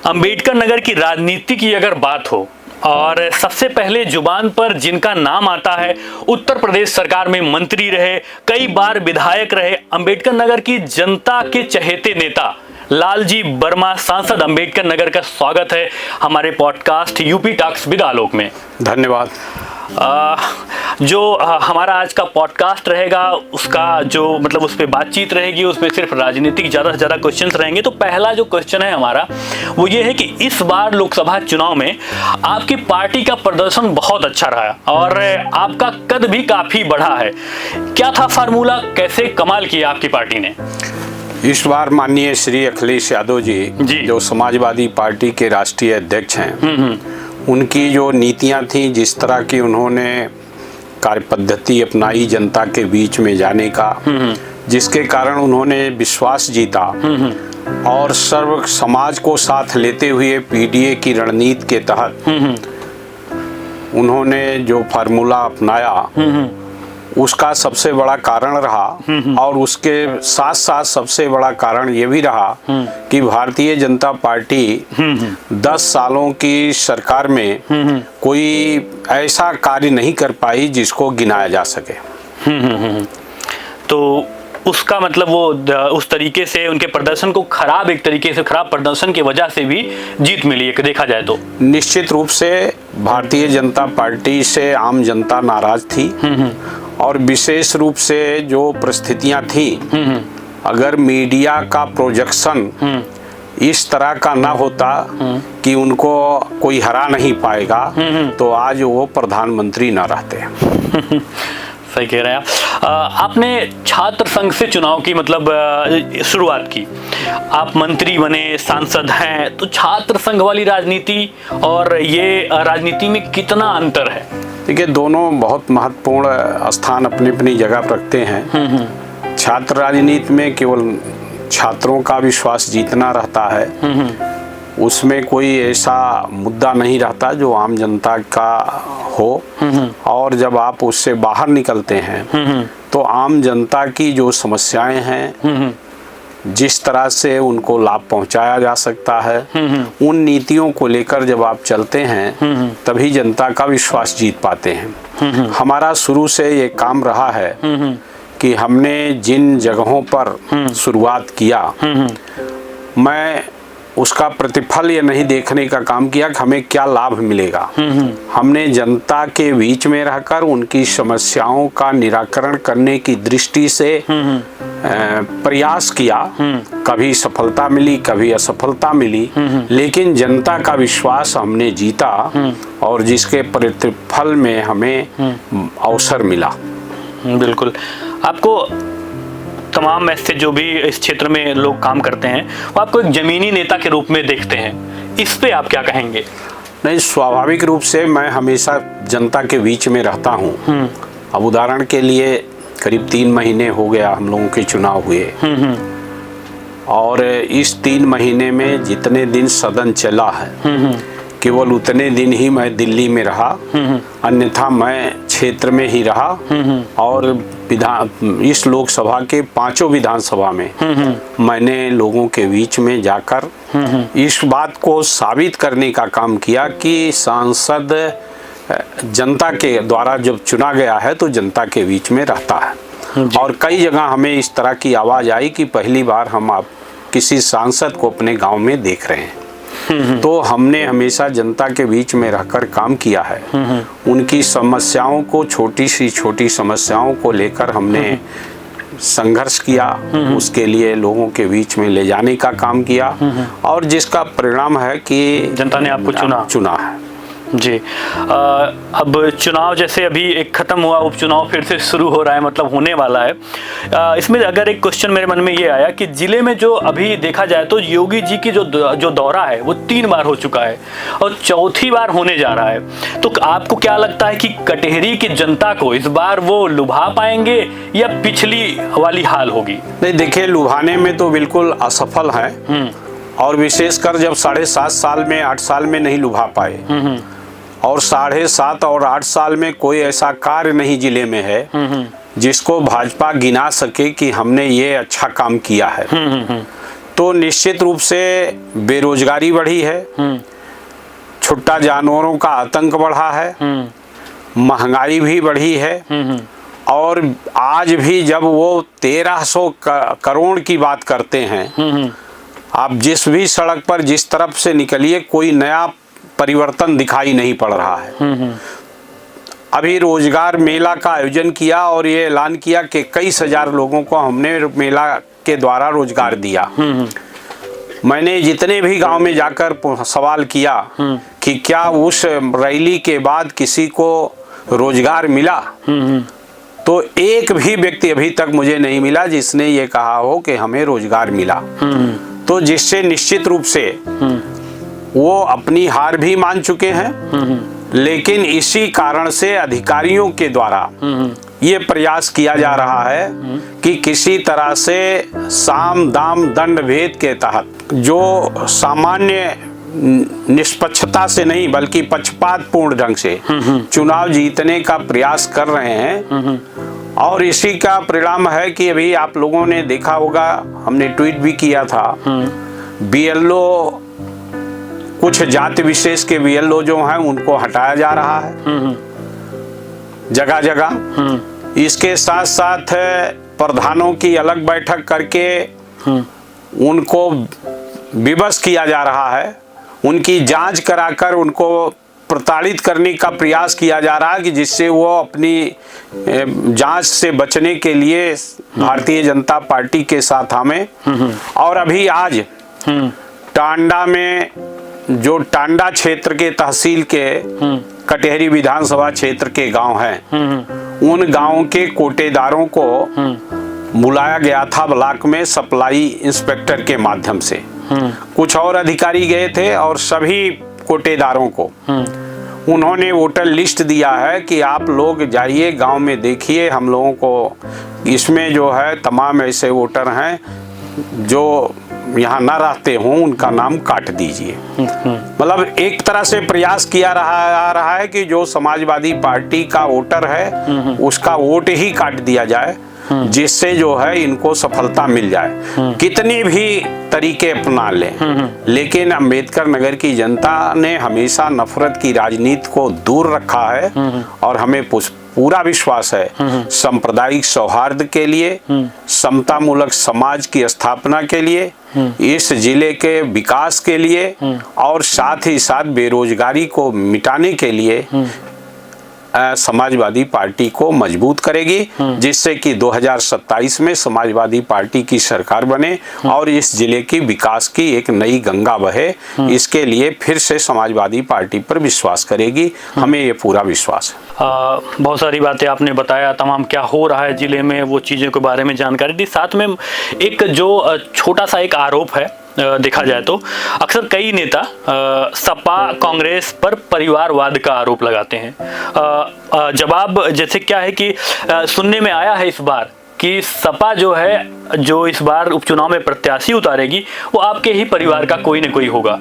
अंबेडकर नगर की राजनीति की अगर बात हो और सबसे पहले जुबान पर जिनका नाम आता है, उत्तर प्रदेश सरकार में मंत्री रहे, कई बार विधायक रहे, अंबेडकर नगर की जनता के चहेते नेता लालजी वर्मा, सांसद अंबेडकर नगर का स्वागत है हमारे पॉडकास्ट यूपी टॉक्स विद आलोक में। धन्यवाद। जो हमारा आज का पॉडकास्ट रहेगा उसका जो उस पर बातचीत रहेगी, उसमें सिर्फ राजनीतिक ज़्यादा से ज़्यादा क्वेश्चंस रहेंगे। तो पहला जो क्वेश्चन है हमारा वो ये है कि इस बार लोकसभा चुनाव में आपकी पार्टी का प्रदर्शन बहुत अच्छा रहा और आपका कद भी काफ़ी बढ़ा है। क्या था फार्मूला, कैसे कमाल किया आपकी पार्टी ने? इस बार माननीय श्री अखिलेश यादव जी जो समाजवादी पार्टी के राष्ट्रीय अध्यक्ष हैं, उनकी जो नीतियां थी, जिस तरह की उन्होंने कार्य पद्धति अपनाई जनता के बीच में जाने का, जिसके कारण उन्होंने विश्वास जीता और सर्व समाज को साथ लेते हुए पीडीए की रणनीति के तहत उन्होंने जो फार्मूला अपनाया उसका सबसे बड़ा कारण रहा। और उसके साथ साथ सबसे बड़ा कारण ये भी रहा कि भारतीय जनता पार्टी 10 सालों की सरकार में कोई ऐसा कार्य नहीं कर पाई जिसको गिनाया जा सके। तो उसका वो उस तरीके से उनके प्रदर्शन को एक तरीके से खराब प्रदर्शन की वजह से भी जीत मिली है देखा जाए तो। निश्चित रूप से भारतीय जनता पार्टी से आम जनता नाराज थी और विशेष रूप से जो परिस्थितियां थी, अगर मीडिया का प्रोजेक्शन इस तरह का ना होता कि उनको कोई हरा नहीं पाएगा तो आज वो प्रधानमंत्री ना रहते। सही कह रहे हैं आप। आपने छात्र संघ से चुनाव की शुरुआत की, आप मंत्री बने, सांसद हैं, तो छात्र संघ वाली राजनीति और ये राजनीति में कितना अंतर है? देखिए, दोनों बहुत महत्वपूर्ण स्थान अपनी अपनी जगह पर रखते हैं। छात्र राजनीति में केवल छात्रों का विश्वास जीतना रहता है, उसमें कोई ऐसा मुद्दा नहीं रहता जो आम जनता का हो। और जब आप उससे बाहर निकलते हैं तो आम जनता की जो समस्याएं हैं, जिस तरह से उनको लाभ पहुंचाया जा सकता है, उन नीतियों को लेकर जब आप चलते हैं तभी जनता का विश्वास जीत पाते हैं। हमारा शुरू से ये काम रहा है कि हमने जिन जगहों पर शुरुआत किया, मैं उसका प्रतिफल ये नहीं देखने का काम किया कि हमें क्या लाभ मिलेगा। हमने जनता के बीच में रहकर उनकी समस्याओं का निराकरण करने की दृष्टि से प्रयास किया। कभी सफलता मिली, कभी असफलता मिली, लेकिन जनता का विश्वास हमने जीता और जिसके प्रतिफल में हमें अवसर मिला। बिल्कुल। आपको तमाम ऐसे जो भी इस क्षेत्र में लोग काम करते हैं वो आपको एक जमीनी नेता के रूप में देखते हैं, इस पे आप क्या कहेंगे? नहीं, स्वाभाविक रूप से मैं हमेशा जनता के बीच में रहता हूँ। अब उदाहरण के लिए करीब 3 महीने हो गया हम लोगों के चुनाव हुए और इस 3 महीने में जितने दिन सदन चला है केवल उतने दिन ही मैं दिल्ली में रहा, अन्यथा मैं क्षेत्र में ही रहा। और इस लोकसभा के 5 विधानसभा में मैंने लोगों के बीच में जाकर इस बात को साबित करने का काम किया कि सांसद जनता के द्वारा जब चुना गया है तो जनता के बीच में रहता है। और कई जगह हमें इस तरह की आवाज़ आई कि पहली बार हम आप किसी सांसद को अपने गांव में देख रहे हैं। तो हमने हमेशा जनता के बीच में रहकर काम किया है। उनकी समस्याओं को, छोटी समस्याओं को लेकर हमने संघर्ष किया, उसके लिए लोगों के बीच में ले जाने का काम किया और जिसका परिणाम है कि जनता ने आपको चुना है। जी। अब चुनाव जैसे अभी एक खत्म हुआ, उपचुनाव फिर से शुरू हो रहा है, होने वाला है। इसमें अगर एक क्वेश्चन मेरे मन में ये आया कि जिले में जो अभी देखा जाए तो योगी जी की जो दौरा है वो 3 बार हो चुका है और 4थी बार होने जा रहा है। तो आपको क्या लगता है कि कटेहरी की जनता को इस बार वो लुभा पाएंगे या पिछली वाली हाल होगी? नहीं, देखिए, लुभाने में तो बिल्कुल असफल है और विशेषकर जब 7.5 साल में 8 साल में नहीं लुभा पाए और 7.5 और 8 साल में कोई ऐसा कार्य नहीं जिले में है जिसको भाजपा गिना सके कि हमने ये अच्छा काम किया है। तो निश्चित रूप से बेरोजगारी बढ़ी है, छुट्टा जानवरों का आतंक बढ़ा है, महंगाई भी बढ़ी है, और आज भी जब वो 1300 करोड़ की बात करते हैं, आप जिस भी सड़क पर जिस तरफ से निकलिए कोई नया परिवर्तन दिखाई नहीं पड़ रहा है। अभी रोजगार मेला का आयोजन किया और ये ऐलान किया कि कई हजार लोगों को हमने मेला के द्वारा रोजगार दिया। मैंने जितने भी गांव में जाकर सवाल किया कि क्या उस रैली के बाद किसी को रोजगार मिला, तो एक भी व्यक्ति अभी तक मुझे नहीं मिला जिसने ये कहा हो कि हमें रोजगार मिला। तो जिससे निश्चित रूप से वो अपनी हार भी मान चुके हैं, लेकिन इसी कारण से अधिकारियों के द्वारा ये प्रयास किया जा रहा है कि किसी तरह से साम दाम दंड भेद के तहत जो सामान्य निष्पक्षता से नहीं बल्कि पक्षपातपूर्ण ढंग से चुनाव जीतने का प्रयास कर रहे हैं। और इसी का परिणाम है कि अभी आप लोगों ने देखा होगा, हमने ट्वीट भी किया था, बीएलओ कुछ जाति विशेष के बीएलओ जो हैं उनको हटाया जा रहा है जगह जगह। इसके साथ साथ प्रधानों की अलग बैठक करके उनको विवश किया जा रहा है, उनकी जांच कराकर उनको प्रताड़ित करने का प्रयास किया जा रहा है कि जिससे वो अपनी जांच से बचने के लिए भारतीय जनता पार्टी के साथ हमें। और अभी आज टांडा में जो टांडा क्षेत्र के तहसील के कटेहरी विधानसभा क्षेत्र के गांव हैं, उन गांव के कोटेदारों को बुलाया गया था ब्लॉक में सप्लाई इंस्पेक्टर के माध्यम से। कुछ और अधिकारी गए थे और सभी कोटेदारों को उन्होंने वोटर लिस्ट दिया है कि आप लोग जाइए गांव में देखिए, हम लोगों को इसमें जो है तमाम ऐसे वोटर हैं जो यहाँ ना रहते हों, उनका नाम काट दीजिए। मतलब एक तरह से प्रयास किया आ रहा है कि जो समाजवादी पार्टी का वोटर है उसका वोट ही काट दिया जाए, जिससे जो है इनको सफलता मिल जाए। कितनी भी तरीके अपना लें, लेकिन अंबेडकर नगर की जनता ने हमेशा नफरत की राजनीति को दूर रखा है और हमें पूरा विश्वास है सांप्रदायिक सौहार्द के लिए, समतामूलक समाज की स्थापना के लिए, इस जिले के विकास के लिए और साथ ही साथ बेरोजगारी को मिटाने के लिए समाजवादी पार्टी को मजबूत करेगी, जिससे कि 2027 में समाजवादी पार्टी की सरकार बने और इस जिले की विकास की एक नई गंगा बहे। इसके लिए फिर से समाजवादी पार्टी पर विश्वास करेगी, हमें ये पूरा विश्वास है। बहुत सारी बातें आपने बताया, तमाम क्या हो रहा है जिले में वो चीज़ों के बारे में जानकारी दी। साथ में एक जो छोटा सा एक आरोप है देखा जाए तो अक्सर कई नेता सपा कांग्रेस पर परिवारवाद का आरोप लगाते हैं। जवाब जैसे क्या है कि सुनने में आया है इस बार कि सपा जो है जो इस बार उपचुनाव में प्रत्याशी उतारेगी वो आपके ही परिवार का कोई न कोई होगा।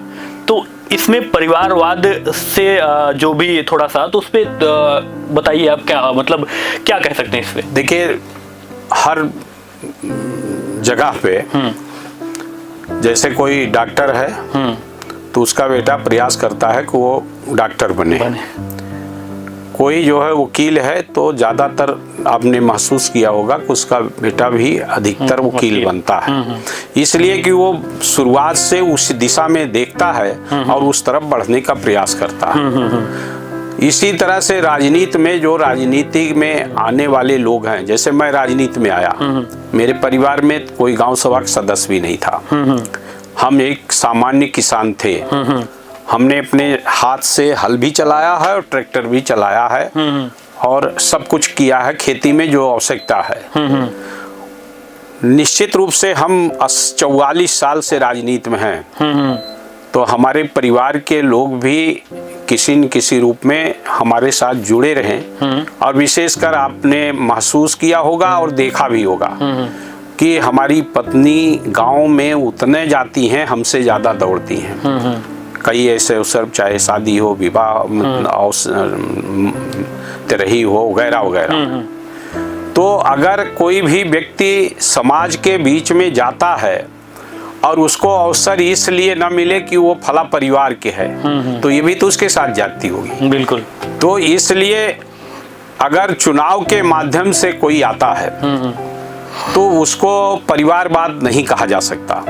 तो इसमें परिवारवाद से जो भी थोड़ा सा तो उस पर बताइए आप, क्या मतलब क्या कह सकते हैं इस पे? देखिए, हर जगह पे जैसे कोई डॉक्टर है तो उसका बेटा प्रयास करता है कि वो डॉक्टर बने। कोई जो है वकील है तो ज़्यादातर आपने महसूस किया होगा कि उसका बेटा भी अधिकतर वकील बनता है, इसलिए कि वो शुरुआत से उस दिशा में देखता है और उस तरफ बढ़ने का प्रयास करता है। इसी तरह से राजनीति में जो राजनीति में आने वाले लोग हैं, जैसे मैं राजनीति में आया, मेरे परिवार में कोई गांव सभा का सदस्य भी नहीं था, हम एक सामान्य किसान थे। हमने अपने हाथ से हल भी चलाया है और ट्रैक्टर भी चलाया है और सब कुछ किया है खेती में जो आवश्यकता है। निश्चित रूप से हम 44 साल से राजनीति में हैं, तो हमारे परिवार के लोग भी किसी न किसी रूप में हमारे साथ जुड़े रहें और विशेषकर आपने महसूस किया होगा और देखा भी होगा कि हमारी पत्नी गांव में उतने जाती हैं, हमसे ज़्यादा दौड़ती हैं। कई ऐसे अवसर, चाहे शादी हो, विवाह, तिरही हो, वगैरह वगैरह। तो अगर कोई भी व्यक्ति समाज के बीच में जाता है और उसको अवसर इसलिए न मिले कि वो फला परिवार के है, तो ये भी तो उसके साथ जाती होगी। बिल्कुल। तो इसलिए अगर चुनाव के माध्यम से कोई आता है तो उसको परिवारवाद नहीं कहा जा सकता।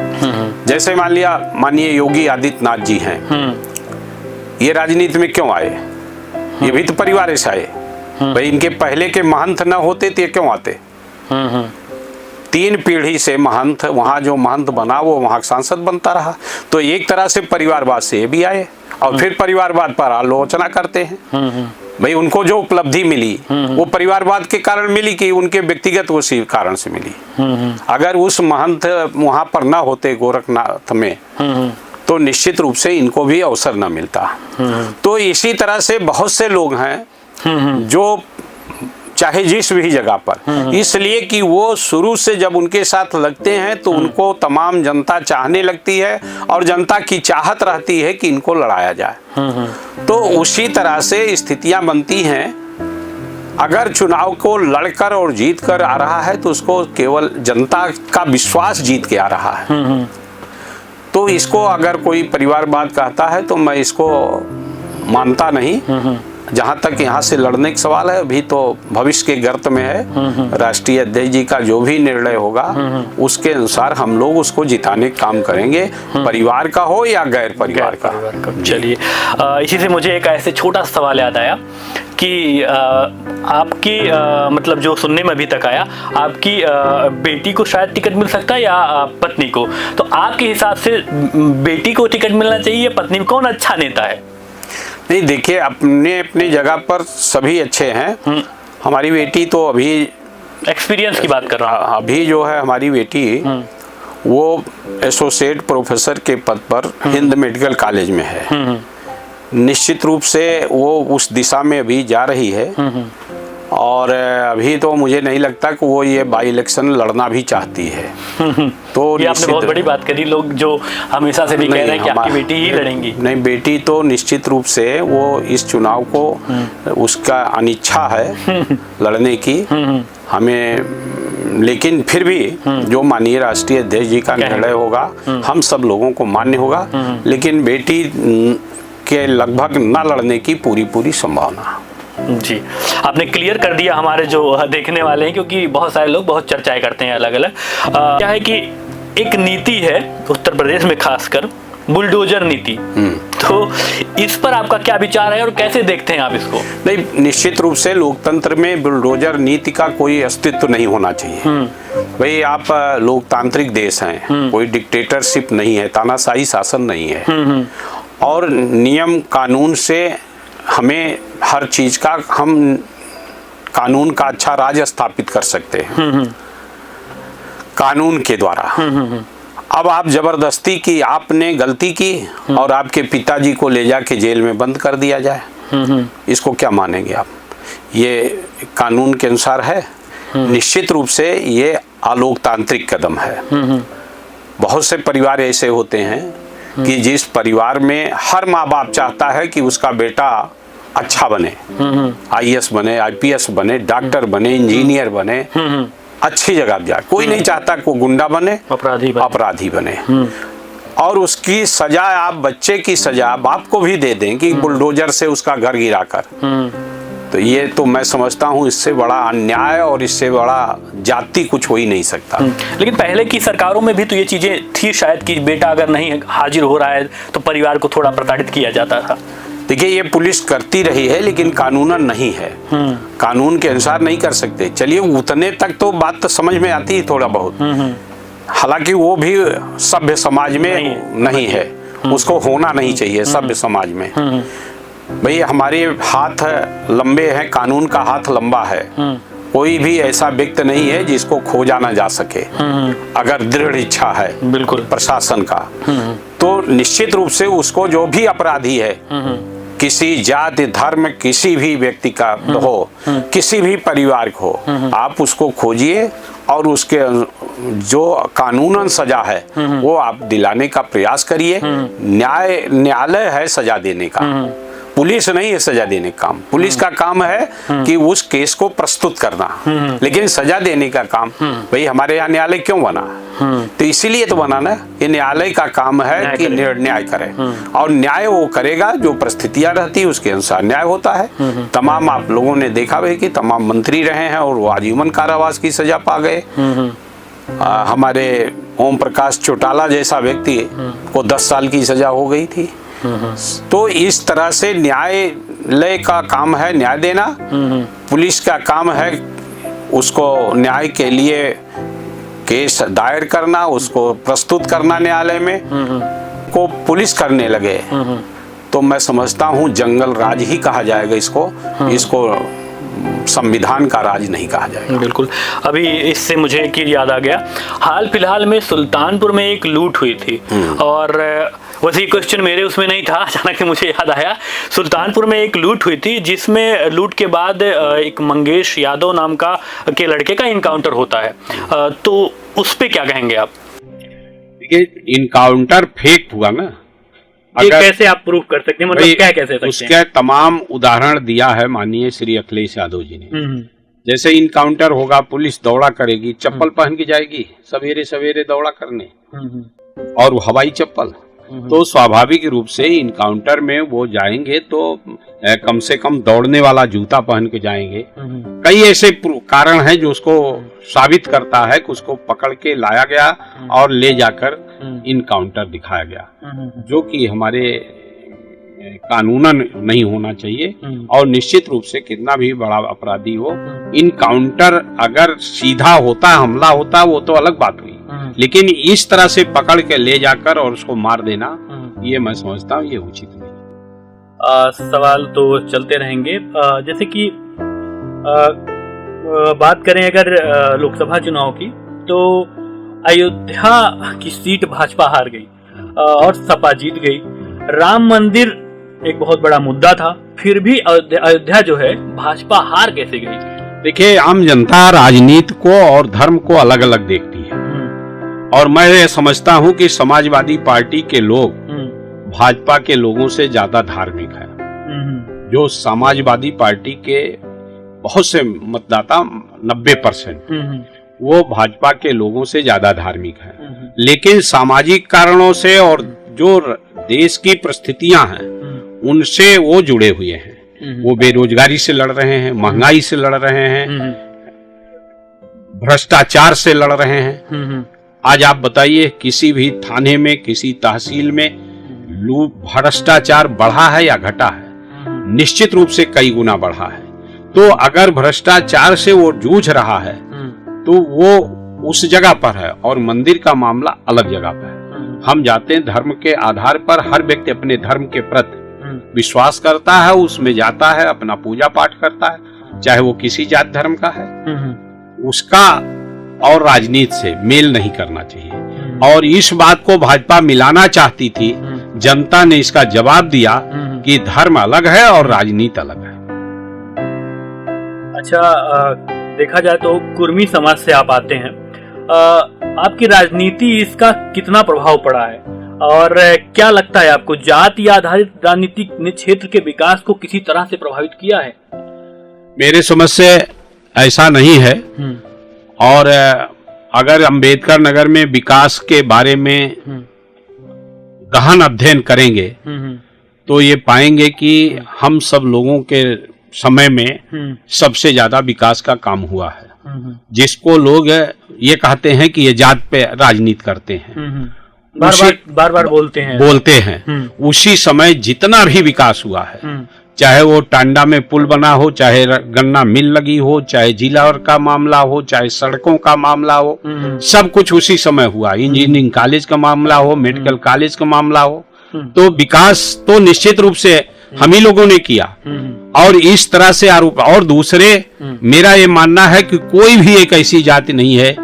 जैसे मानिए योगी आदित्यनाथ जी हैं, ये राजनीति में क्यों आए? ये भी तो परिवार से आए भाई। इनके पहले के महंत न होते तो ये क्यों आते? 3 पीढ़ी से महंत, वहाँ जो महंत बना वो वहाँ सांसद बनता रहा। तो एक तरह से परिवारवाद से ये भी आए और फिर परिवारवाद पर आलोचना करते हैं। भाई उनको जो उपलब्धि मिली वो परिवारवाद के कारण मिली कि उनके व्यक्तिगत उसी कारण से मिली। अगर उस महंत वहाँ पर ना होते गोरखनाथ में तो निश्चित रूप से इनको भी अवसर न मिलता। तो इसी तरह से बहुत से लोग हैं जो चाहे जिस भी जगह पर, इसलिए कि वो शुरू से जब उनके साथ लगते हैं तो उनको तमाम जनता चाहने लगती है और जनता की चाहत रहती है कि इनको लड़ाया जाए। तो उसी तरह से स्थितियां बनती हैं। अगर चुनाव को लड़कर और जीत कर आ रहा है तो उसको केवल जनता का विश्वास जीत के आ रहा है। तो इसको अगर कोई परिवारवाद कहता है तो मैं इसको मानता नहीं। जहाँ तक यहाँ से लड़ने का सवाल है, अभी तो भविष्य के गर्त में है। राष्ट्रीय अध्यक्ष जी का जो भी निर्णय होगा उसके अनुसार हम लोग उसको जिताने का काम करेंगे, परिवार का हो या गैर परिवार का। चलिए, इसी से मुझे एक ऐसे छोटा सा सवाल याद आया कि आपकी मतलब जो सुनने में अभी तक आया, आपकी बेटी को शायद टिकट मिल सकता है या पत्नी को। तो आपके हिसाब से बेटी को टिकट मिलना चाहिए या पत्नी को? कौन अच्छा नेता है? नहीं, देखिए अपने अपनी जगह पर सभी अच्छे हैं। हमारी बेटी तो अभी एक्सपीरियंस की बात कर रहा हूँ। अभी जो है हमारी बेटी वो एसोसिएट प्रोफेसर के पद पर हिंद मेडिकल कॉलेज में है। निश्चित रूप से वो उस दिशा में अभी जा रही है और अभी तो मुझे नहीं लगता कि वो ये बाई इलेक्शन लड़ना भी चाहती है। तो ये आपने बहुत बड़ी बात करी। लोग जो हमेशा से भी कह रहे हैं कि आपकी बेटी ही लड़ेंगी। नहीं, बेटी तो निश्चित रूप से वो इस चुनाव को उसका अनिच्छा है लड़ने की हमें, लेकिन फिर भी जो माननीय राष्ट्रीय अध्यक्ष जी का निर्णय होगा हम सब लोगों को मान्य होगा। लेकिन बेटी के लगभग न लड़ने की पूरी संभावना। जी, आपने क्लियर कर दिया हमारे जो देखने वाले हैं, क्योंकि बहुत सारे लोग बहुत चर्चाएं करते हैं अलग अलग। क्या है कि एक नीति है उत्तर प्रदेश में खासकर, बुलडोजर नीति। तो इस पर आपका क्या विचार है और कैसे देखते हैं आप इसको? नहीं, निश्चित रूप से लोकतंत्र में बुलडोजर नीति का कोई अस्तित्व नहीं होना चाहिए। भाई आप लोकतांत्रिक देश हैं, कोई डिक्टेटरशिप नहीं है, तानाशाही शासन नहीं है और नियम कानून से हमें हर चीज का हम कानून का अच्छा राज स्थापित कर सकते हैं कानून के द्वारा। अब आप जबरदस्ती की, आपने गलती की और आपके पिताजी को ले जाके जेल में बंद कर दिया जाए, इसको क्या मानेंगे आप? ये कानून के अनुसार है? निश्चित रूप से ये अलोकतांत्रिक कदम है। बहुत से परिवार ऐसे होते हैं कि जिस परिवार में हर माँ बाप चाहता है कि उसका बेटा अच्छा बने, आईएएस बने, आईपीएस बने, डॉक्टर बने, इंजीनियर बने, अच्छी जगह जाए। कोई नहीं चाहता को गुंडा बने, अपराधी बने। और उसकी सजा आप, बच्चे की सजा बाप को भी दे दें कि बुलडोजर से उसका घर गिरा कर। तो ये तो मैं समझता हूँ इससे बड़ा अन्याय और इससे बड़ा जाति कुछ हो ही नहीं सकता। लेकिन पहले की सरकारों में भी तो ये चीजें थी शायद कि बेटा अगर नहीं हाजिर हो रहा है तो परिवार को थोड़ा प्रताड़ित किया जाता था। देखिए ये पुलिस करती रही है लेकिन कानूनन नहीं है, कानून के अनुसार नहीं कर सकते। चलिए उतने तक तो बात तो समझ में आती है थोड़ा बहुत, हालांकि वो भी सभ्य समाज में नहीं है, उसको होना नहीं चाहिए सभ्य समाज में। भाई हमारे हाथ लंबे हैं, कानून का हाथ लंबा है, कोई भी ऐसा व्यक्ति नहीं है जिसको खोजा ना जा सके अगर दृढ़ इच्छा है बिल्कुल प्रशासन का। तो निश्चित रूप से उसको जो भी अपराधी है, किसी जाति धर्म किसी भी व्यक्ति का हो, किसी भी परिवार को, आप उसको खोजिए और उसके जो कानूनन सजा है वो आप दिलाने का प्रयास करिए। न्यायालय है सजा देने का, पुलिस नहीं है सजा देने का काम। पुलिस का काम है कि उस केस को प्रस्तुत करना, लेकिन सजा देने का काम भाई हमारे यहाँ न्यायालय क्यों बना? तो इसीलिए तो बना ना, ये न्यायालय का काम है कि न्याय करे, और न्याय वो करेगा जो परिस्थितियां रहती है उसके अनुसार न्याय होता है। तमाम आप लोगों ने देखा भाई कि तमाम मंत्री रहे हैं और वो आजीवन कारावास की सजा पा गए। हमारे ओम प्रकाश चौटाला जैसा व्यक्ति को 10 साल की सजा हो गई थी। तो इस तरह से न्यायालय का काम है न्याय देना, पुलिस का काम है उसको न्याय के लिए केस दायर करना, उसको प्रस्तुत करना न्यायालय में। को पुलिस करने लगे तो मैं समझता हूँ जंगल राज ही कहा जाएगा इसको संविधान का राज नहीं कहा जाएगा। बिल्कुल। अभी इससे मुझे एक याद आ गया, हाल फिलहाल में सुल्तानपुर में एक लूट हुई थी, और वैसे क्वेश्चन मेरे उसमें नहीं था, अचानक मुझे याद आया। सुल्तानपुर में एक लूट हुई थी जिसमें लूट के बाद एक मंगेश यादव नाम के लड़के का इनकाउंटर होता है, तो उस पे क्या कहेंगे आप? देखिए इनकाउंटर फेक हुआ ना, ये कैसे आप प्रूफ कर सकते हैं, मतलब क्या कह सकते हैं? उसके तमाम उदाहरण दिया है माननीय श्री अखिलेश यादव जी ने। जैसे इनकाउंटर होगा, पुलिस दौड़ा करेगी, चप्पल पहन के जाएगी सवेरे सवेरे दौड़ा करने, और वो हवाई चप्पल, तो स्वाभाविक रूप से इनकाउंटर में वो जाएंगे तो कम से कम दौड़ने वाला जूता पहन के जाएंगे। कई ऐसे कारण हैं जो उसको साबित करता है कि उसको पकड़ के लाया गया और ले जाकर इनकाउंटर दिखाया गया, जो कि हमारे कानूनन नहीं होना चाहिए। और निश्चित रूप से कितना भी बड़ा अपराधी हो, इनकाउंटर अगर सीधा होता, हमला होता, वो तो अलग बात हुई, लेकिन इस तरह से पकड़ के ले जाकर और उसको मार देना, ये मैं समझता हूँ ये उचित नहीं। सवाल तो चलते रहेंगे। जैसे कि बात करें अगर लोकसभा चुनाव की, तो अयोध्या की सीट भाजपा हार गई और सपा जीत गई। राम मंदिर एक बहुत बड़ा मुद्दा था, फिर भी अयोध्या जो है भाजपा हार कैसे गई? देखिए आम जनता राजनीति को और धर्म को अलग अलग देखती है, और मैं ये समझता हूँ कि समाजवादी पार्टी के लोग भाजपा के लोगों से ज्यादा धार्मिक है। जो समाजवादी पार्टी के बहुत से मतदाता 90% वो भाजपा के लोगों से ज्यादा धार्मिक है, लेकिन सामाजिक कारणों से और जो देश की परिस्थितियां हैं उनसे वो जुड़े हुए हैं। वो बेरोजगारी से लड़ रहे हैं, महंगाई से लड़ रहे हैं, भ्रष्टाचार से लड़ रहे हैं। आज आप बताइए किसी भी थाने में, किसी तहसील में भ्रष्टाचार बढ़ा है या घटा है? निश्चित रूप से कई गुना बढ़ा है। तो अगर भ्रष्टाचार से वो जूझ रहा है तो वो उस जगह पर है, और मंदिर का मामला अलग जगह पर है। हम जाते हैं धर्म के आधार पर, हर व्यक्ति अपने धर्म के प्रति विश्वास करता है, उसमें जाता है, अपना पूजा पाठ करता है, चाहे वो किसी जात धर्म का है। उसका और राजनीति से मेल नहीं करना चाहिए, और इस बात को भाजपा मिलाना चाहती थी। जनता ने इसका जवाब दिया कि धर्म अलग है और राजनीति अलग है। अच्छा, देखा जाए तो कुर्मी समाज से आप आते हैं, आपकी राजनीति इसका कितना प्रभाव पड़ा है, और क्या लगता है आपको जाति आधारित राजनीति ने क्षेत्र के विकास को किसी तरह से प्रभावित किया है? मेरे समझ से ऐसा नहीं है, और अगर अंबेडकर नगर में विकास के बारे में गहन अध्ययन करेंगे तो ये पाएंगे कि हम सब लोगों के समय में सबसे ज्यादा विकास का काम हुआ है, जिसको लोग ये कहते हैं कि ये जात पे राजनीति करते हैं, बार बार बोलते हैं। उसी समय जितना भी विकास हुआ है, चाहे वो टांडा में पुल बना हो, चाहे गन्ना मिल लगी हो, चाहे जिला का मामला हो, चाहे सड़कों का मामला हो, सब कुछ उसी समय हुआ। इंजीनियरिंग कॉलेज का मामला हो, मेडिकल कॉलेज का मामला हो, तो विकास तो निश्चित रूप से हम ही लोगों ने किया। और इस तरह से आरोप, और दूसरे मेरा ये मानना है कि कोई भी एक ऐसी जाति नहीं है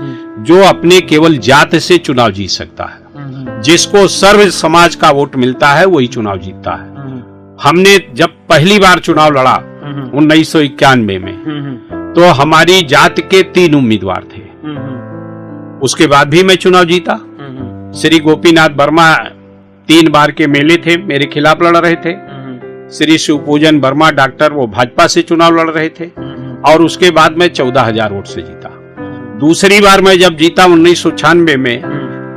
जो अपने केवल जात से चुनाव जीत सकता है। जिसको सर्व समाज का वोट मिलता है वही चुनाव जीतता है। हमने जब पहली बार चुनाव लड़ा 1991 में, तो हमारी जात के 3 उम्मीदवार थे। उसके बाद भी मैं चुनाव जीता। श्री गोपीनाथ वर्मा 3 बार के मेले थे, मेरे खिलाफ लड़ रहे थे। श्री शिवपूजन वर्मा डॉक्टर, वो भाजपा से चुनाव लड़ रहे थे और उसके बाद मैं 14,000 वोट से जीता। दूसरी बार मैं जब जीता 1996 में,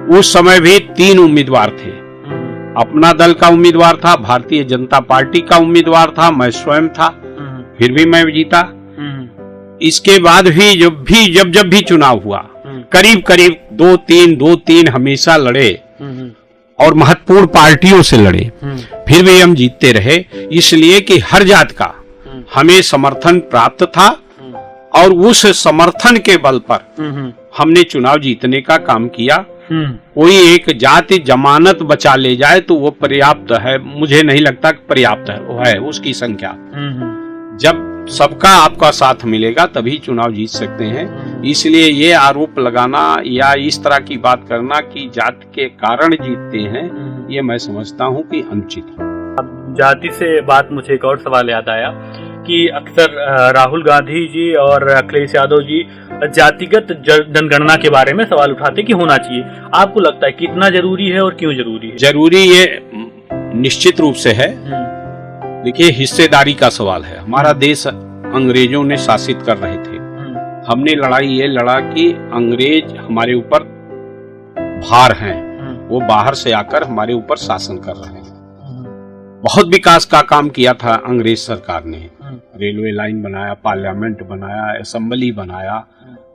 उस समय भी 3 उम्मीदवार थे। अपना दल का उम्मीदवार था, भारतीय जनता पार्टी का उम्मीदवार था, मैं स्वयं था, फिर भी मैं जीता। इसके बाद भी जब भी चुनाव हुआ, करीब करीब 2-3 हमेशा लड़े और महत्वपूर्ण पार्टियों से लड़े, फिर भी हम जीतते रहे, इसलिए कि हर जात का हमें समर्थन प्राप्त था और उस समर्थन के बल पर हमने चुनाव जीतने का काम किया। कोई एक जाति जमानत बचा ले जाए तो वो पर्याप्त है, मुझे नहीं लगता पर्याप्त है उसकी संख्या। जब सबका आपका साथ मिलेगा तभी चुनाव जीत सकते हैं। इसलिए ये आरोप लगाना या इस तरह की बात करना कि जात के कारण जीतते हैं, ये मैं समझता हूँ कि अनुचित है। जाति से बात, मुझे एक और सवाल याद आया कि अक्सर राहुल गांधी जी और अखिलेश यादव जी जातिगत जनगणना के बारे में सवाल उठाते कि होना चाहिए। आपको लगता है कितना जरूरी है और क्यों जरूरी है? जरूरी ये निश्चित रूप से है। देखिए, हिस्सेदारी का सवाल है। हमारा देश अंग्रेजों ने शासित कर रहे थे। हमने लड़ाई ये लड़ा कि अंग्रेज हमारे ऊपर भार हैं, वो बाहर से आकर हमारे ऊपर शासन कर रहे हैं। बहुत विकास का काम किया था अंग्रेज सरकार ने, रेलवे लाइन बनाया, पार्लियामेंट बनाया, असेंबली बनाया।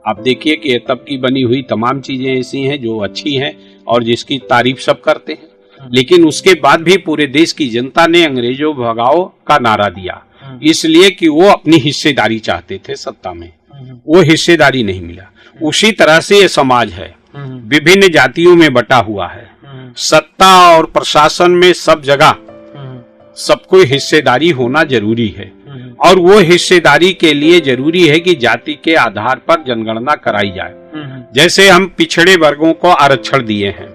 आप देखिए कि तब की बनी हुई तमाम चीजें ऐसी हैं जो अच्छी हैं और जिसकी तारीफ सब करते हैं। लेकिन उसके बाद भी पूरे देश की जनता ने अंग्रेजों भगाओ का नारा दिया, इसलिए कि वो अपनी हिस्सेदारी चाहते थे सत्ता में। वो हिस्सेदारी नहीं मिला। उसी तरह से ये समाज है, विभिन्न जातियों में बटा हुआ है। सत्ता और प्रशासन में सब जगह सबको हिस्सेदारी होना जरूरी है और वो हिस्सेदारी के लिए जरूरी है कि जाति के आधार पर जनगणना कराई जाए। जैसे हम पिछड़े वर्गों को आरक्षण दिए हैं,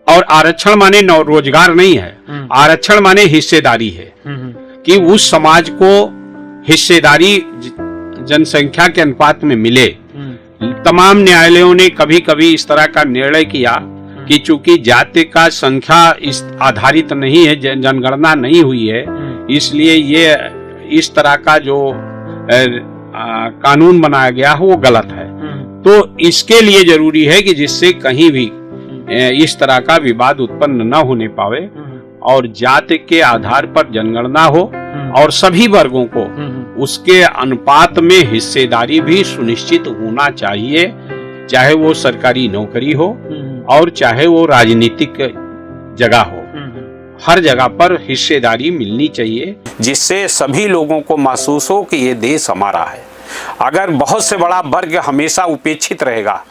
और आरक्षण माने रोजगार नहीं है, आरक्षण माने हिस्सेदारी है कि उस समाज को हिस्सेदारी जनसंख्या के अनुपात में मिले। तमाम न्यायालयों ने कभी कभी इस तरह का निर्णय किया कि चूंकि जाति का संख्या इस आधारित नहीं है, जनगणना नहीं हुई है, इसलिए ये इस तरह का जो कानून बनाया गया है वो गलत है। तो इसके लिए जरूरी है कि जिससे कहीं भी इस तरह का विवाद उत्पन्न न होने पावे और जाति के आधार पर जनगणना हो और सभी वर्गों को उसके अनुपात में हिस्सेदारी भी सुनिश्चित होना चाहिए, चाहे वो सरकारी नौकरी हो और चाहे वो राजनीतिक जगह हो। हर जगह पर हिस्सेदारी मिलनी चाहिए, जिससे सभी लोगों को महसूस हो कि ये देश हमारा है। अगर बहुत से बड़ा वर्ग हमेशा उपेक्षित रहेगा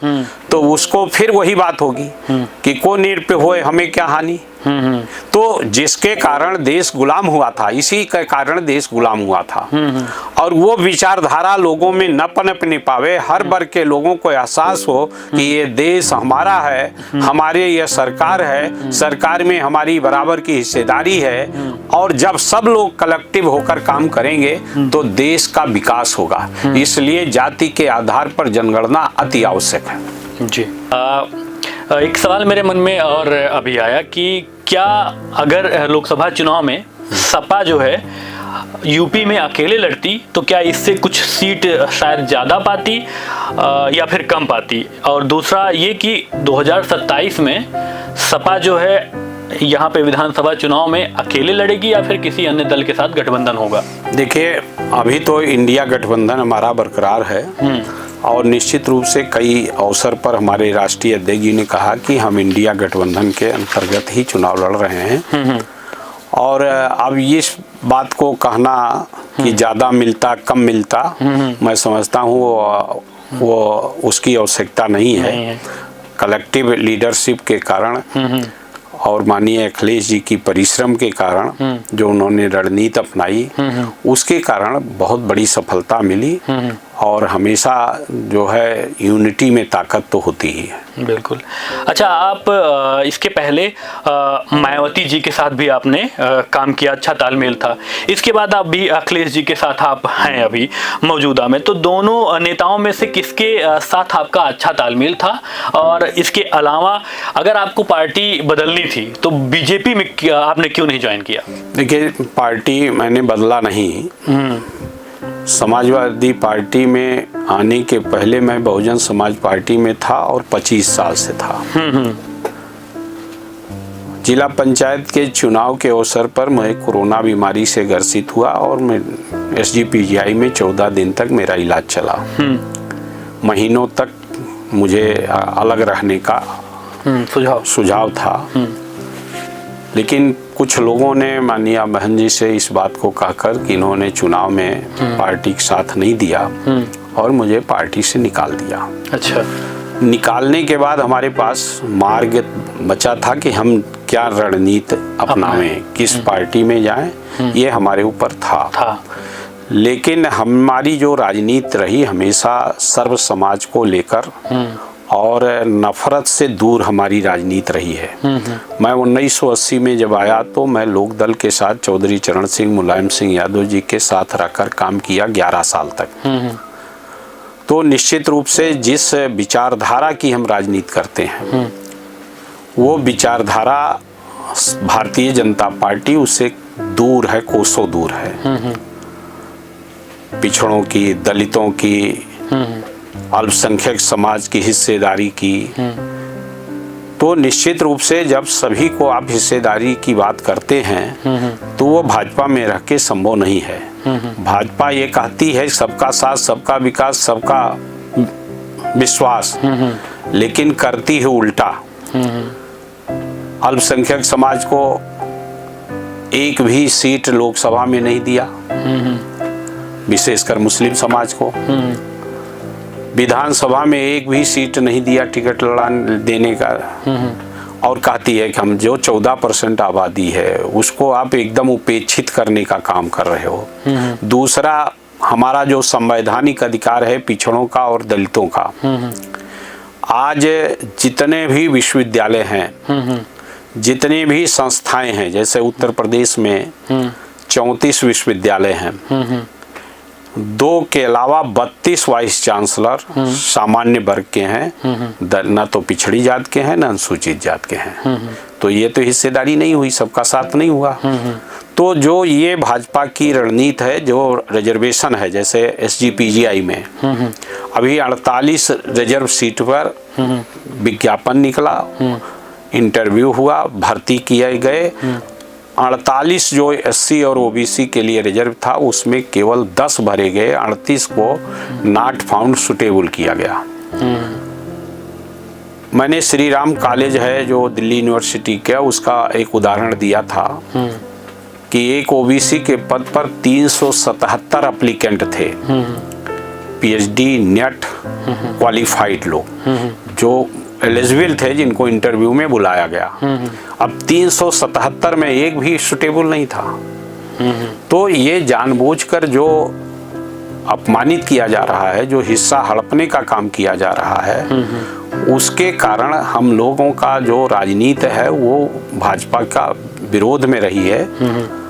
तो उसको फिर वही बात होगी कि को निरपे होए हमें क्या हानि। तो जिसके कारण देश गुलाम हुआ था, इसी के कारण देश गुलाम हुआ था और वो विचारधारा लोगों में न पनपने पावे। हर वर्ग के लोगों को एहसास हो कि ये देश हमारा है, हमारे ये सरकार है, सरकार में हमारी बराबर की हिस्सेदारी है और जब सब लोग कलेक्टिव होकर काम करेंगे तो देश का विकास होगा। इसलिए जाति के आधार पर जनगणना अति आवश्यक है। जी, एक सवाल मेरे मन में और अभी आया कि क्या अगर लोकसभा चुनाव में सपा जो है यूपी में अकेले लड़ती तो क्या इससे कुछ सीट शायद ज़्यादा पाती या फिर कम पाती? और दूसरा ये कि 2027 में सपा जो है यहाँ पे विधानसभा चुनाव में अकेले लड़ेगी या फिर किसी अन्य दल के साथ गठबंधन होगा? देखिए, अभी तो इंडिया गठबंधन हमारा बरकरार है और निश्चित रूप से कई अवसर पर हमारे राष्ट्रीय अध्यक्ष जी ने कहा कि हम इंडिया गठबंधन के अंतर्गत ही चुनाव लड़ रहे हैं। और अब इस बात को कहना कि ज़्यादा मिलता कम मिलता, मैं समझता हूँ वो उसकी आवश्यकता नहीं है। कलेक्टिव लीडरशिप के कारण और माननीय अखिलेश जी की परिश्रम के कारण जो उन्होंने रणनीति अपनाई उसके कारण बहुत बड़ी सफलता मिली और हमेशा जो है यूनिटी में ताकत तो होती ही है। बिल्कुल। अच्छा, आप इसके पहले मायावती जी के साथ भी आपने काम किया, अच्छा तालमेल था। इसके बाद आप भी अखिलेश जी के साथ आप हैं अभी मौजूदा में, तो दोनों नेताओं में से किसके साथ आपका अच्छा तालमेल था? और इसके अलावा अगर आपको पार्टी बदलनी थी तो बीजेपी में आपने क्यों नहीं ज्वाइन किया? देखिए, पार्टी मैंने बदला नहीं। समाजवादी पार्टी में आने के पहले मैं बहुजन समाज पार्टी में था और 25 साल से था। जिला पंचायत के चुनाव के अवसर पर मैं कोरोना बीमारी से ग्रसित हुआ और मैं SGPGI में 14 दिन तक मेरा इलाज चला। महीनों तक मुझे अलग रहने का सुझाव था, लेकिन कुछ लोगों ने माननीय बहन जी से इस बात को कहकर कि इन्होंने चुनाव में पार्टी के साथ नहीं दिया और मुझे पार्टी से निकाल दिया। अच्छा। निकालने के बाद हमारे पास मार्ग बचा था कि हम क्या रणनीति अपनाएं, किस पार्टी में जाएं, ये हमारे ऊपर था। लेकिन हमारी जो राजनीति रही हमेशा सर्व समाज को लेकर और नफरत से दूर हमारी राजनीति रही है। मैं 1980 में जब आया तो मैं लोक दल के साथ चौधरी चरण सिंह, मुलायम सिंह यादव जी के साथ रहकर काम किया 11 साल तक। तो निश्चित रूप से जिस विचारधारा की हम राजनीति करते हैं वो विचारधारा भारतीय जनता पार्टी उससे दूर है, कोसों दूर है। पिछड़ों की, दलितों की, अल्पसंख्यक समाज की हिस्सेदारी की, तो निश्चित रूप से जब सभी को आप हिस्सेदारी की बात करते हैं तो वो भाजपा में रह के संभव नहीं है। भाजपा ये कहती है सबका साथ, सबका विकास, सबका विश्वास, लेकिन करती है उल्टा। अल्पसंख्यक समाज को एक भी सीट लोकसभा में नहीं दिया, विशेषकर मुस्लिम समाज को। विधानसभा में एक भी सीट नहीं दिया टिकट देने का, और कहती है कि हम जो 14% आबादी है उसको आप एकदम उपेक्षित करने का काम कर रहे हो। दूसरा, हमारा जो संवैधानिक अधिकार है पिछड़ों का और दलितों का, आज जितने भी विश्वविद्यालय हैं, जितने भी संस्थाएं हैं, जैसे उत्तर प्रदेश में 34 विश्वविद्यालय हैं, 2 के अलावा 32 वाइस चांसलर सामान्य वर्ग के हैं, न तो पिछड़ी जात के हैं न अनुसूचित जात के हैं। तो ये तो हिस्सेदारी नहीं हुई, सबका साथ नहीं हुआ। तो जो ये भाजपा की रणनीति है, जो रिजर्वेशन है, जैसे SGPGI में अभी 48 रिजर्व सीट पर विज्ञापन निकला, इंटरव्यू हुआ, भर्ती किए गए। 48 जो SC और OBC के लिए रिजर्व था उसमें केवल 10 भरे गए, 38 को नॉट फाउंड सुटेबल किया गया। मैंने श्री राम कॉलेज है जो दिल्ली यूनिवर्सिटी का, उसका एक उदाहरण दिया था कि एक OBC के पद पर 377 एप्लीकेंट थे, PhD नेट क्वालिफाइड लोग जो एलिजिबल थे, जिनको इंटरव्यू में बुलाया गया। अब 377 में एक भी सुटेबल नहीं था। तो ये जानबूझकर जो अपमानित किया जा रहा है, जो हिस्सा हड़पने का काम किया जा रहा है, उसके कारण हम लोगों का जो राजनीति है वो भाजपा का विरोध में रही है।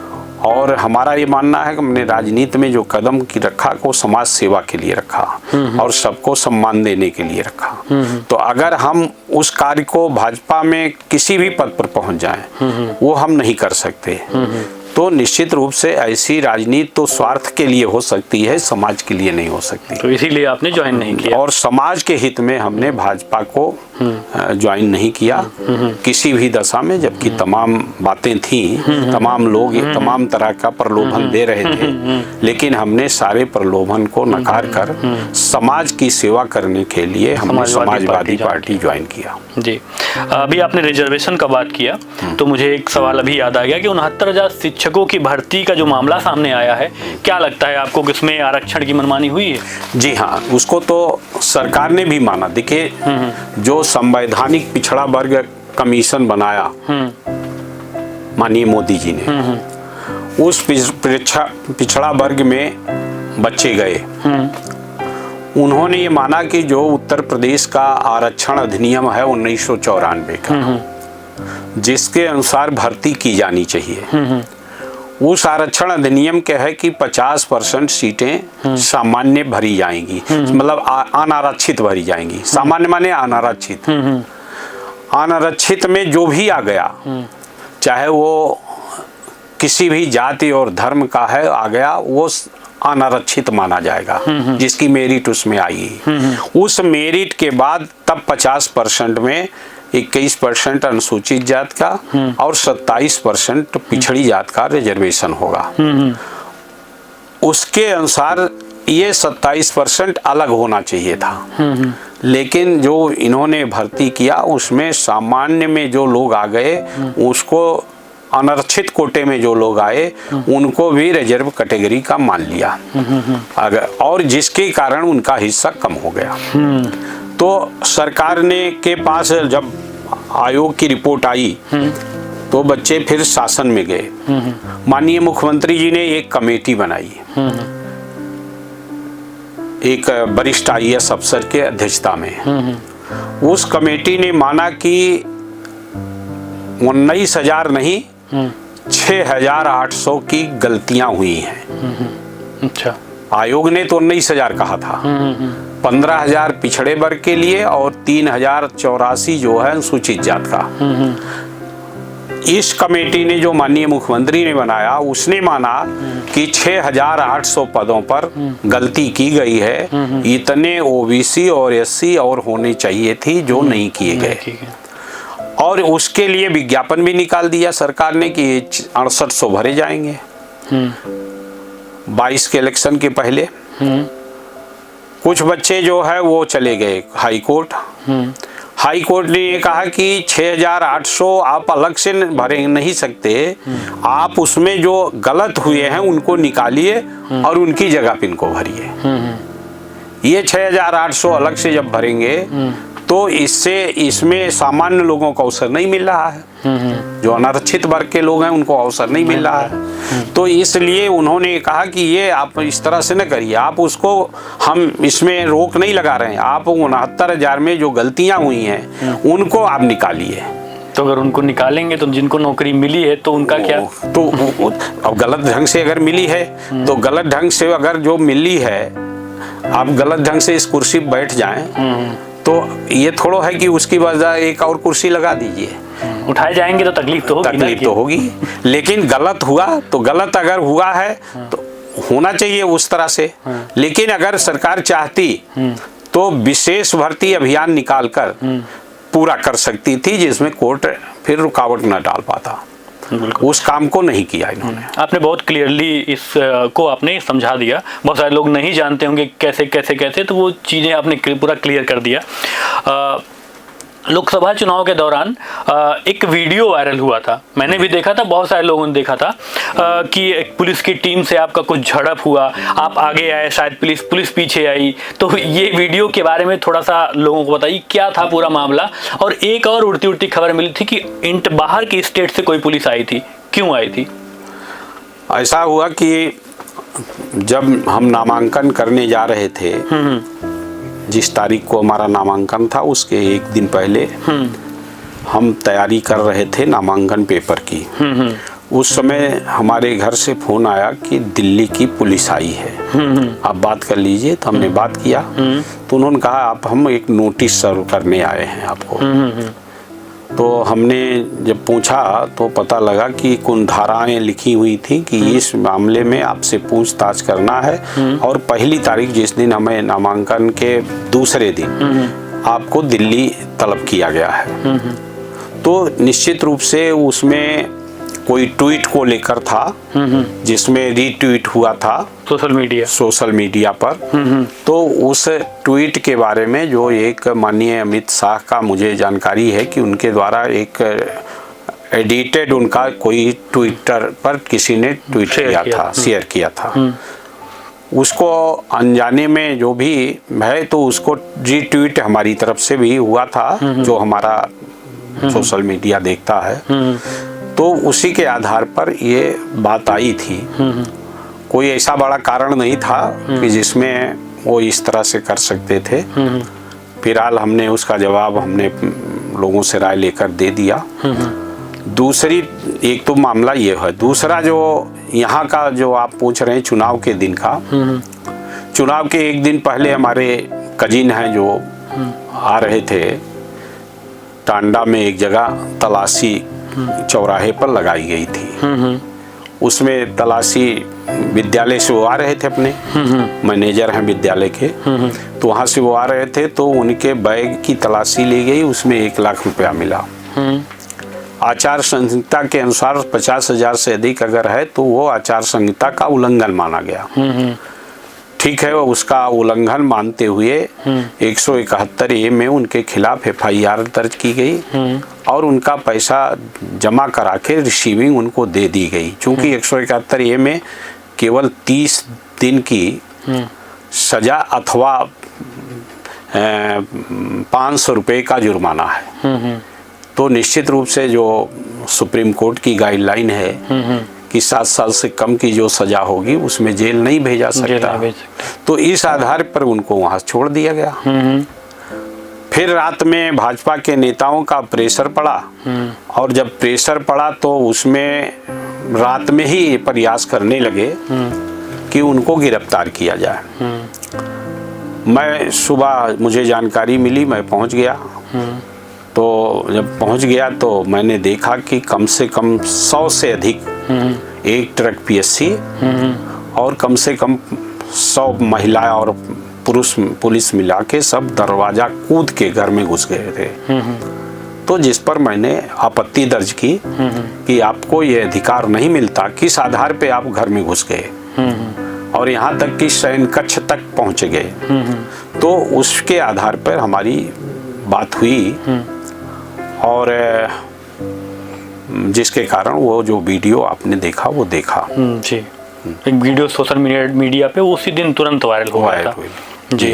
और हमारा ये मानना है कि हमने राजनीति में जो कदम की रखा को समाज सेवा के लिए रखा और सबको सम्मान देने के लिए रखा। तो अगर हम उस कार्य को भाजपा में किसी भी पद पर पहुंच जाएं, वो हम नहीं कर सकते। तो निश्चित रूप से ऐसी राजनीति तो स्वार्थ के लिए हो सकती है, समाज के लिए नहीं हो सकती। तो इसीलिए आपने ज्वाइन नहीं किया। और समाज के हित में हमने भाजपा को ज्वाइन नहीं किया किसी भी दशा में, जबकि तमाम बातें थी, तमाम लोग तमाम तरह का प्रलोभन दे रहे थे, लेकिन हमने सारे प्रलोभन को नकार कर समाज की सेवा करने के लिए हमने समाजवादी पार्टी ज्वाइन किया। जी, अभी आपने रिजर्वेशन का बात किया तो मुझे एक सवाल अभी याद आ गया कि 69,000 शिक्षकों की भर्ती का जो मामला सामने आया है, क्या लगता है आपको कि इसमें आरक्षण की मनमानी हुई है? जी हाँ, उसको तो सरकार ने भी माना। देखिए, जो संवैधानिक पिछड़ा वर्ग कमीशन बनाया माननीय मोदी जी ने, उस पिछड़ा वर्ग में बच्चे गए उन्होंने ये माना कि जो उत्तर प्रदेश का आरक्षण अधिनियम है 1994 का, जिसके अनुसार भर्ती की जानी चाहिए, उस आरक्षण अधिनियम के है कि 50% सीटें सामान्य भरी जाएंगी, मतलब अनारक्षित भरी जाएंगी। सामान्य माने अनारक्षित। अनारक्षित में जो भी आ गया, चाहे वो किसी भी जाति और धर्म का है, आ गया, वो अनारक्षित माना जाएगा, जिसकी मेरिट उसमें आई। उस मेरिट के बाद तब 50% में 21% अनुसूचित जात का और 27% पिछड़ी जात का रिजर्वेशन होगा। उसके अनुसार ये 27% अलग होना चाहिए था, लेकिन जो इन्होंने भर्ती किया उसमें सामान्य में जो लोग आ गए, उसको अनारक्षित कोटे में जो लोग आए उनको भी रिजर्व कैटेगरी का मान लिया अगर, और जिसके कारण उनका हिस्सा कम हो गया। तो सरकार ने के पास जब आयोग की रिपोर्ट आई तो बच्चे फिर शासन में गए। माननीय मुख्यमंत्री जी ने एक कमेटी बनाई, एक वरिष्ठ IAS अफसर के अध्यक्षता में। उस कमेटी ने माना कि 19,000 नहीं 6,800 की गलतियां हुई हैं। अच्छा, आयोग ने तो 19,000 कहा था। 15,000 पिछड़े वर्ग के लिए और 3,084 जो है अनुसूचित जात का। इस कमेटी ने जो माननीय मुख्यमंत्री ने बनाया, उसने माना कि 6,800 पदों पर गलती की गई है। इतने OBC और SC और होने चाहिए थी जो नहीं किए गए, और उसके लिए विज्ञापन भी निकाल दिया सरकार ने कि 6800 भरे जाएंगे 22 के इलेक्शन के पहले। कुछ बच्चे जो है वो चले गए हाई कोर्ट। हाई कोर्ट ने ये कहा कि 6,800 आप अलग से भरे नहीं सकते, आप उसमें जो गलत हुए हैं उनको निकालिए और उनकी जगह पे इनको भरिए। ये 6,800 अलग से जब भरेंगे तो इसमें सामान्य लोगों को अवसर नहीं मिल रहा है, जो अनारक्षित वर्ग के लोग हैं उनको अवसर नहीं मिल रहा है। तो इसलिए उन्होंने कहा कि ये आप इस तरह से न करिए, आप उसको, हम इसमें रोक नहीं लगा रहे हैं, आप 69,000 में जो गलतियां हुई हैं उनको आप निकालिए। तो अगर उनको निकालेंगे तो जिनको नौकरी मिली है तो उनका क्या? तो अब गलत ढंग से अगर मिली है तो गलत ढंग से अगर जो मिली है, आप गलत ढंग से इस कुर्सी पर बैठ जाएं तो ये थोड़ा है कि उसकी वजह एक और कुर्सी लगा दीजिए। उठाए जाएंगे तो तकलीफ तो होगी, तकलीफ तो होगी, लेकिन गलत हुआ तो गलत अगर हुआ है तो होना चाहिए उस तरह से। लेकिन अगर सरकार चाहती तो विशेष भर्ती अभियान निकालकर पूरा कर सकती थी, जिसमें कोर्ट फिर रुकावट न डाल पाता। उस काम को नहीं किया इन्होंने। आपने बहुत क्लियरली इसको आपने समझा दिया। बहुत सारे लोग नहीं जानते होंगे कैसे कैसे कैसे, तो वो चीज़ें आपने पूरा क्लियर कर दिया। लोकसभा चुनाव के दौरान एक वीडियो वायरल हुआ था, मैंने भी देखा था, बहुत सारे लोगों ने देखा था कि एक पुलिस की टीम से आपका कुछ झड़प हुआ, आप आगे आए, शायद पुलिस पीछे आई। तो ये वीडियो के बारे में थोड़ा सा लोगों को बताइए, क्या था पूरा मामला। और एक और उड़ती खबर मिली थी कि बाहर की स्टेट से कोई पुलिस आई थी, क्यों आई थी? ऐसा हुआ कि जब हम नामांकन करने जा रहे थे, जिस तारीख को हमारा नामांकन था उसके एक दिन पहले हम तैयारी कर रहे थे नामांकन पेपर की। उस समय हमारे घर से फोन आया कि दिल्ली की पुलिस आई है, आप बात कर लीजिए। तो हमने बात किया तो उन्होंने कहा हम एक नोटिस सर्व करने आए हैं आपको। तो हमने जब पूछा तो पता लगा कि कुछ धाराएं लिखी हुई थी कि इस मामले में आपसे पूछताछ करना है, और पहली तारीख जिस दिन हमें नामांकन के दूसरे दिन आपको दिल्ली तलब किया गया है। तो निश्चित रूप से उसमें कोई ट्वीट को लेकर था, जिसमें रीट्वीट हुआ था सोशल मीडिया पर। तो उस ट्वीट के बारे में जो एक माननीय अमित शाह का मुझे जानकारी है कि उनके द्वारा एक एडिटेड उनका कोई ट्विटर पर किसी ने ट्वीट किया था, शेयर किया था। उसको अनजाने में जो भी है तो उसको रीट्वीट हमारी तरफ से भी हुआ था, जो हमारा सोशल मीडिया देखता है। तो उसी के आधार पर ये बात आई थी। कोई ऐसा बड़ा कारण नहीं था कि जिसमें वो इस तरह से कर सकते थे। फिलहाल हमने उसका जवाब हमने लोगों से राय लेकर दे दिया। दूसरी एक तो मामला ये है, दूसरा जो यहाँ का जो आप पूछ रहे हैं चुनाव के दिन का, चुनाव के एक दिन पहले हमारे कजिन हैं जो आ रहे थे, टांडा में एक जगह तलाशी चौराहे पर लगाई गई थी। उसमें तलाशी विद्यालय से वो आ रहे थे, अपने मैनेजर हैं विद्यालय के, तो वहाँ से वो आ रहे थे तो उनके बैग की तलाशी ली गई, उसमें 1 लाख रुपया मिला। आचार संहिता के अनुसार 50,000 से अधिक अगर है तो वो आचार संहिता का उल्लंघन माना गया। ठीक है, उसका उल्लंघन मानते हुए 171A में उनके खिलाफ FIR दर्ज की गई और उनका पैसा जमा करा के रिसीविंग उनको दे दी गई। चूंकि 171A में केवल 30 दिन की सजा अथवा 500 रुपये का जुर्माना है। तो निश्चित रूप से जो सुप्रीम कोर्ट की गाइडलाइन है कि 7 साल से कम की जो सजा होगी उसमें जेल नहीं भेजा सकता, तो इस आधार पर उनको वहां छोड़ दिया गया। फिर रात में भाजपा के नेताओं का प्रेशर पड़ा और जब प्रेशर पड़ा तो उसमें रात में ही प्रयास करने लगे कि उनको गिरफ्तार किया जाए। मैं सुबह मुझे जानकारी मिली, मैं पहुंच गया। तो जब पहुंच गया तो मैंने देखा कि कम से कम 100 से अधिक एक ट्रक PSC और कम से कम 100 महिला और पुरुष पुलिस मिला के सब दरवाजा कूद के घर में घुस गए थे। तो जिस पर मैंने आपत्ति दर्ज की कि आपको ये अधिकार नहीं मिलता, किस आधार पे आप घर में घुस गए और यहाँ तक कि शयन कक्ष तक पहुँच गए। तो उसके आधार पर हमारी बात हुई और जिसके कारण वो जो वीडियो आपने देखा वो देखा। जी, एक वीडियो सोशल मीडिया पे उसी दिन तुरंत वायरल हो गया था। जी,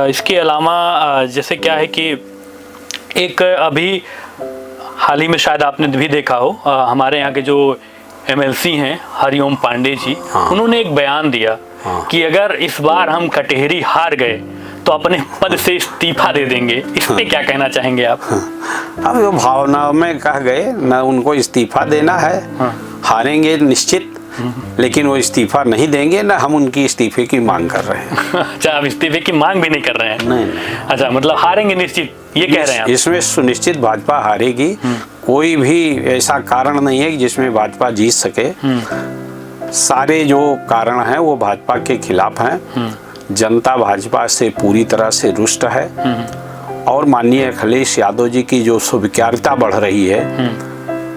इसके अलावा जैसे क्या है कि एक अभी हाल ही में शायद आपने भी देखा हो, हमारे यहाँ के जो MLC हैं हरिओम पांडे जी, उन्होंने एक बयान दिया कि अगर इस बार हम कटहरी हार गए तो अपने पद से इस्तीफा दे देंगे। इस पे क्या कहना चाहेंगे आप? अब वो भावनाओं में कह गए, न उनको इस्तीफा देना है, हारेंगे निश्चित, लेकिन वो इस्तीफा नहीं देंगे, ना हम उनकी इस्तीफे की मांग कर रहे हैं। अच्छा, आप इस्तीफे की मांग भी नहीं कर रहे हैं? नहीं। अच्छा, मतलब हारेंगे निश्चित, ये कह रहे हैं आप? इसमें सुनिश्चित भाजपा हारेगी। कोई भी ऐसा कारण नहीं है जिसमें भाजपा जीत सके। सारे जो कारण हैं वो भाजपा के खिलाफ हैं। जनता भाजपा से पूरी तरह से रुष्ट है और माननीय अखिलेश यादव जी की जो स्वीकार्यता बढ़ रही है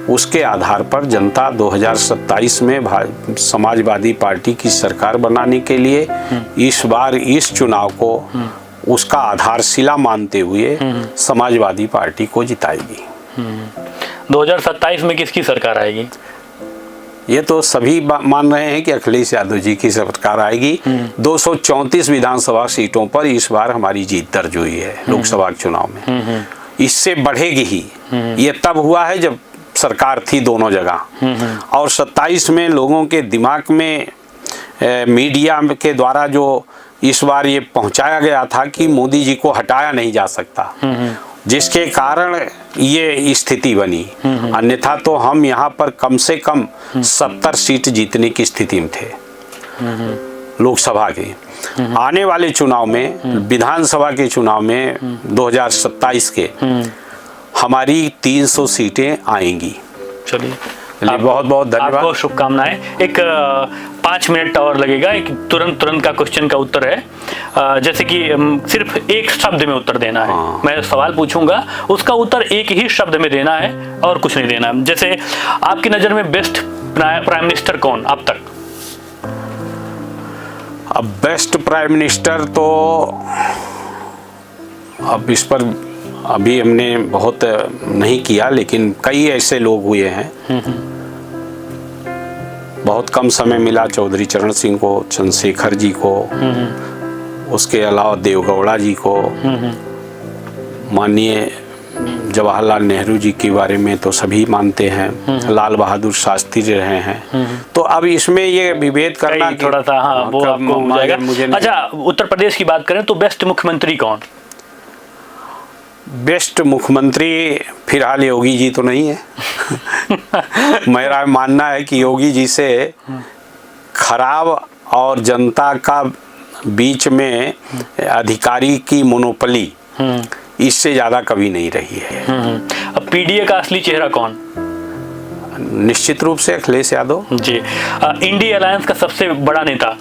उसके आधार पर जनता 2027 में समाजवादी पार्टी की सरकार बनाने के लिए इस बार इस चुनाव को उसका आधारशिला मानते हुए समाजवादी पार्टी को जिताएगी। 2027 में किसकी सरकार आएगी? ये तो सभी मान रहे हैं कि अखिलेश यादव जी की सरकार आएगी। 234 विधानसभा सीटों पर इस बार हमारी जीत दर्ज हुई है लोकसभा चुनाव में। इससे बढ़ेगी ही। ये तब हुआ है जब सरकार थी दोनों जगह, और 27 में लोगों के दिमाग में मीडिया के द्वारा जो इस बार ये पहुंचाया गया था कि मोदी जी को हटाया नहीं जा सकता, जिसके कारण ये स्थिति बनी। अन्यथा तो हम यहाँ पर कम से कम 70 सीट जीतने की स्थिति में थे लोकसभा के। आने वाले चुनाव में, विधानसभा के चुनाव में 2027 के, हमारी 300 सीटें आएंगी। चलिए, बहुत बहुत धन्यवाद, आपको शुभकामनाएं। एक 5 मिनट और लगेगा, एक तुरंत का क्वेश्चन का उत्तर है। जैसे कि सिर्फ एक शब्द में उत्तर देना है। मैं सवाल पूछूंगा, उसका उत्तर एक ही शब्द में देना है और कुछ नहीं देना। जैसे आपकी नज़र में बेस्ट प्राइम मिनिस्टर कौन अब तक? अब बेस्ट प्राइम मिनिस्टर तो अब इस पर अभी हमने बहुत नहीं किया, लेकिन कई ऐसे लोग हुए हैं। बहुत कम समय मिला चौधरी चरण सिंह को, चंद्रशेखर जी को, उसके अलावा देवगौड़ा जी को, माननीय जवाहरलाल नेहरू जी के बारे में तो सभी मानते हैं, लाल बहादुर शास्त्री रहे हैं। तो अब इसमें ये विभेद करना थोड़ा सा हाँ वो आपको हो जाएगा। अच्छा, उत्तर प्रदेश की बात करें तो बेस्ट मुख्यमंत्री कौन? बेस्ट मुख्यमंत्री फिलहाल योगी जी तो नहीं है। मेरा मानना है कि योगी जी से खराब और जनता का बीच में अधिकारी की मोनोपली इससे ज्यादा कभी नहीं रही है। अब पीडीए का असली चेहरा कौन? निश्चित रूप से अखिलेश यादव जी। इंडिया अलायंस का सबसे बड़ा नेता?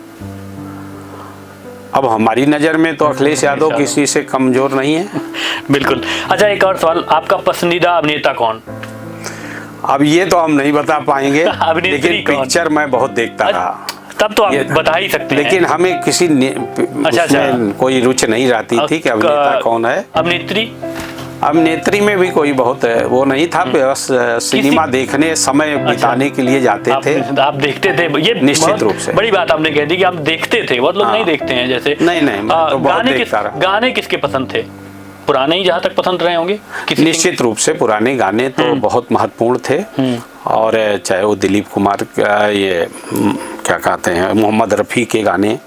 अब हमारी नज़र में तो अखिलेश यादव किसी से कमजोर नहीं है। बिल्कुल। अच्छा, एक और सवाल, आपका पसंदीदा अभिनेता कौन? अब ये तो हम नहीं बता पाएंगे, लेकिन कौन? पिक्चर मैं बहुत देखता रहा। तब तो आप बता ही सकते हैं। लेकिन हमें किसी उसमें कोई रुचि नहीं रहती थी कि अभिनेता कौन है। अभिनेत्री? अभिनेत्री में भी कोई बहुत वो नहीं था, बस सिनेमा देखने समय बिताने के लिए जाते थे। आप देखते थे? ये निश्चित रूप से बड़ी बात आपने कह दी कि आप देखते थे। बहुत लोग नहीं देखते हैं जैसे। नहीं मैं तो बहुत देखता रहा। गाने किसके पसंद थे? पुराने ही जहाँ तक पसंद रहे होंगे? निश्चित रूप से पुराने गाने तो बहुत महत्वपूर्ण थे। और चाहे वो दिलीप कुमार ये क्या कहते हैं, मोहम्मद रफ़ी के गाने,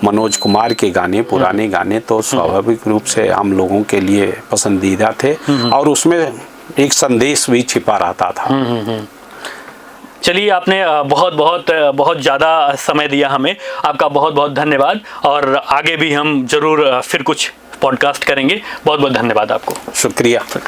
मनोज कुमार के गाने, पुराने गाने तो स्वाभाविक रूप से आम लोगों के लिए पसंदीदा थे और उसमें एक संदेश भी छिपा रहता था। चलिए, आपने बहुत ज़्यादा समय दिया हमें, आपका बहुत बहुत धन्यवाद। और आगे भी हम जरूर फिर कुछ पॉडकास्ट करेंगे। बहुत बहुत धन्यवाद आपको। शुक्रिया।